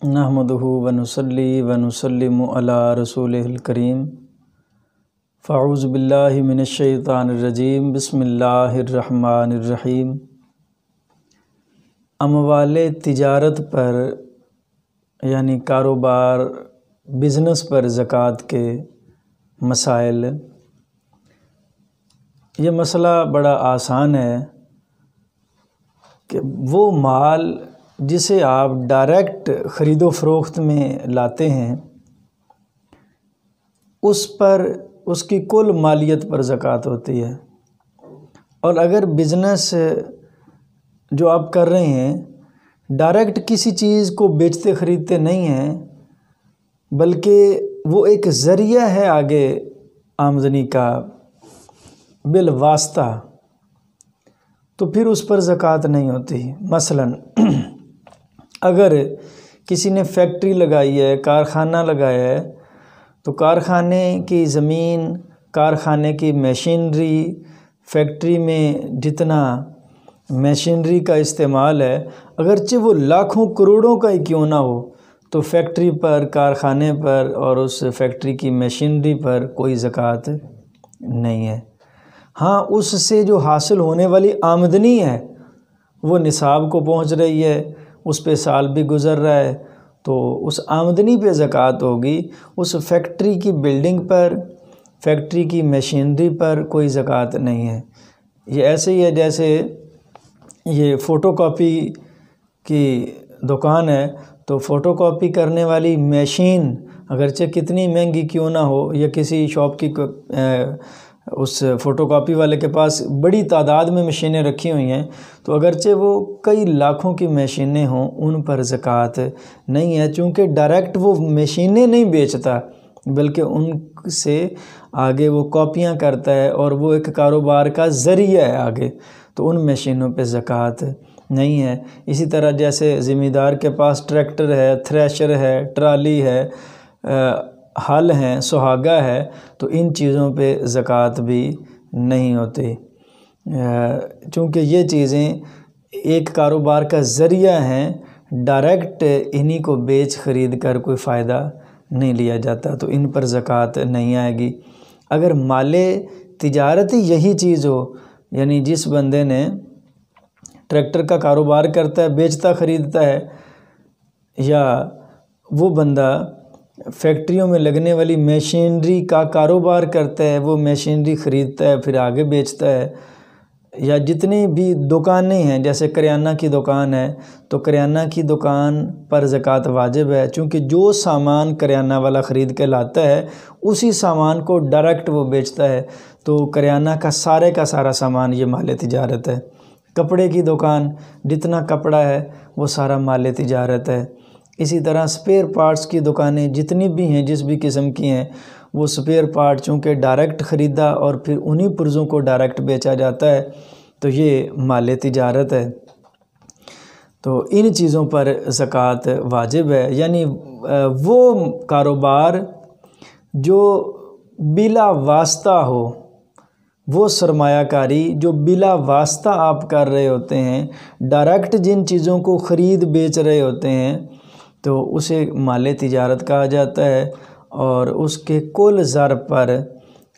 نحمدہ ونصلی ونسلم علی رسولہ الکریم فاعوذ باللہ من الشیطان الرجیم بسم اللہ الرحمن الرحیم۔ اموال تجارت پر یعنی کاروبار بزنس پر زکوٰۃ کے مسائل۔ یہ مسئلہ بڑا آسان ہے کہ وہ مال جسے آپ ڈائریکٹ خرید و فروخت میں لاتے ہیں اس پر اس کی کل مالیت پر زکوٰۃ ہوتی ہے، اور اگر بزنس جو آپ کر رہے ہیں ڈائریکٹ کسی چیز کو بیچتے خریدتے نہیں ہیں بلکہ وہ ایک ذریعہ ہے آگے آمدنی کا بالواسطہ، تو پھر اس پر زکوٰۃ نہیں ہوتی۔ مثلاً اگر کسی نے فیکٹری لگائی ہے، کارخانہ لگایا ہے، تو کارخانے کی زمین، کارخانے کی مشینری، فیکٹری میں جتنا مشینری کا استعمال ہے اگرچہ وہ لاکھوں کروڑوں کا ہی کیوں نہ ہو، تو فیکٹری پر، کارخانے پر اور اس فیکٹری کی مشینری پر کوئی زکوٰۃ نہیں ہے۔ ہاں، اس سے جو حاصل ہونے والی آمدنی ہے وہ نصاب کو پہنچ رہی ہے، اس پہ سال بھی گزر رہا ہے، تو اس آمدنی پہ زکوٰۃ ہوگی۔ اس فیکٹری کی بلڈنگ پر، فیکٹری کی مشینری پر کوئی زکوٰۃ نہیں ہے۔ یہ ایسے ہی ہے جیسے یہ فوٹو کاپی کی دکان ہے، تو فوٹو کاپی کرنے والی مشین اگرچہ کتنی مہنگی کیوں نہ ہو، یا کسی شاپ کی اس فوٹو کاپی والے کے پاس بڑی تعداد میں مشینیں رکھی ہوئی ہیں، تو اگرچہ وہ کئی لاکھوں کی مشینیں ہوں ان پر زکوٰۃ نہیں ہے، چونکہ ڈائریکٹ وہ مشینیں نہیں بیچتا بلکہ ان سے آگے وہ کاپیاں کرتا ہے اور وہ ایک کاروبار کا ذریعہ ہے آگے، تو ان مشینوں پہ زکوٰۃ نہیں ہے۔ اسی طرح جیسے ذمہ دار کے پاس ٹریکٹر ہے، تھریشر ہے، ٹرالی ہے، ہل ہیں، سہاگا ہے، تو ان چیزوں پہ زکوٰۃ بھی نہیں ہوتی، چونکہ یہ چیزیں ایک کاروبار کا ذریعہ ہیں، ڈائریکٹ انہی کو بیچ خرید کر کوئی فائدہ نہیں لیا جاتا، تو ان پر زکوٰۃ نہیں آئے گی۔ اگر مال تجارت ہی یہی چیز ہو، یعنی جس بندے نے ٹریکٹر کا کاروبار کرتا ہے، بیچتا خریدتا ہے، یا وہ بندہ فیکٹریوں میں لگنے والی مشینری کا کاروبار کرتا ہے، وہ مشینری خریدتا ہے پھر آگے بیچتا ہے، یا جتنی بھی دکانیں ہیں جیسے کریانہ کی دکان ہے، تو کریانہ کی دکان پر زکوٰۃ واجب ہے، چونکہ جو سامان کریانہ والا خرید کے لاتا ہے اسی سامان کو ڈائریکٹ وہ بیچتا ہے، تو کریانہ کا سارا سامان یہ مال تجارت ہے۔ کپڑے کی دکان، جتنا کپڑا ہے وہ سارا مال تجارت ہے۔ اسی طرح سپیئر پارٹس کی دکانیں جتنی بھی ہیں، جس بھی قسم کی ہیں، وہ سپیئر پارٹ چونکہ ڈائریکٹ خریدا اور پھر انہی پرزوں کو ڈائریکٹ بیچا جاتا ہے، تو یہ مال تجارت ہے۔ تو ان چیزوں پر زکوٰۃ واجب ہے، یعنی وہ کاروبار جو بلا واسطہ ہو، وہ سرمایہ کاری جو بلا واسطہ آپ کر رہے ہوتے ہیں، ڈائریکٹ جن چیزوں کو خرید بیچ رہے ہوتے ہیں، تو اسے مال تجارت کہا جاتا ہے، اور اس کے کل زر پر،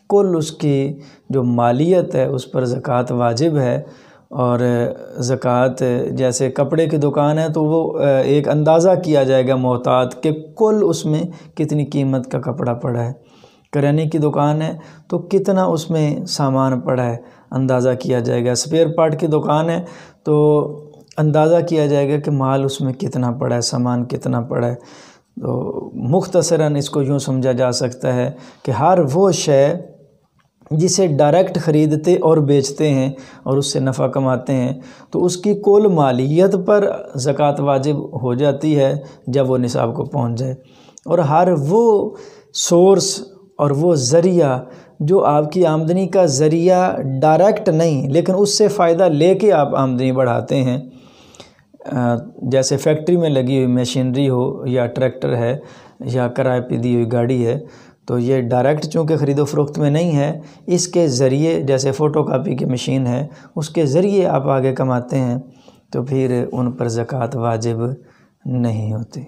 کل اس کی جو مالیت ہے اس پر زکوٰۃ واجب ہے۔ اور زکوٰۃ جیسے کپڑے کی دکان ہے تو وہ ایک اندازہ کیا جائے گا محتاط کہ کل اس میں کتنی قیمت کا کپڑا پڑا ہے۔ کریانے کی دکان ہے تو کتنا اس میں سامان پڑا ہے اندازہ کیا جائے گا۔ سپیئر پارٹ کی دکان ہے تو اندازہ کیا جائے گا کہ مال اس میں کتنا پڑا ہے، سامان کتنا پڑا ہے۔ تو مختصراً اس کو یوں سمجھا جا سکتا ہے کہ ہر وہ شے جسے ڈائریکٹ خریدتے اور بیچتے ہیں اور اس سے نفع کماتے ہیں، تو اس کی کل مالیت پر زکوٰۃ واجب ہو جاتی ہے جب وہ نصاب کو پہنچ جائے۔ اور ہر وہ سورس اور وہ ذریعہ جو آپ کی آمدنی کا ذریعہ ڈائریکٹ نہیں لیکن اس سے فائدہ لے کے آپ آمدنی بڑھاتے ہیں، جیسے فیکٹری میں لگی ہوئی مشینری ہو، یا ٹریکٹر ہے، یا کرائے پہ دی ہوئی گاڑی ہے، تو یہ ڈائریکٹ چونکہ خرید و فروخت میں نہیں ہے، اس کے ذریعے جیسے فوٹو کاپی کی مشین ہے اس کے ذریعے آپ آگے کماتے ہیں، تو پھر ان پر زکوٰۃ واجب نہیں ہوتی۔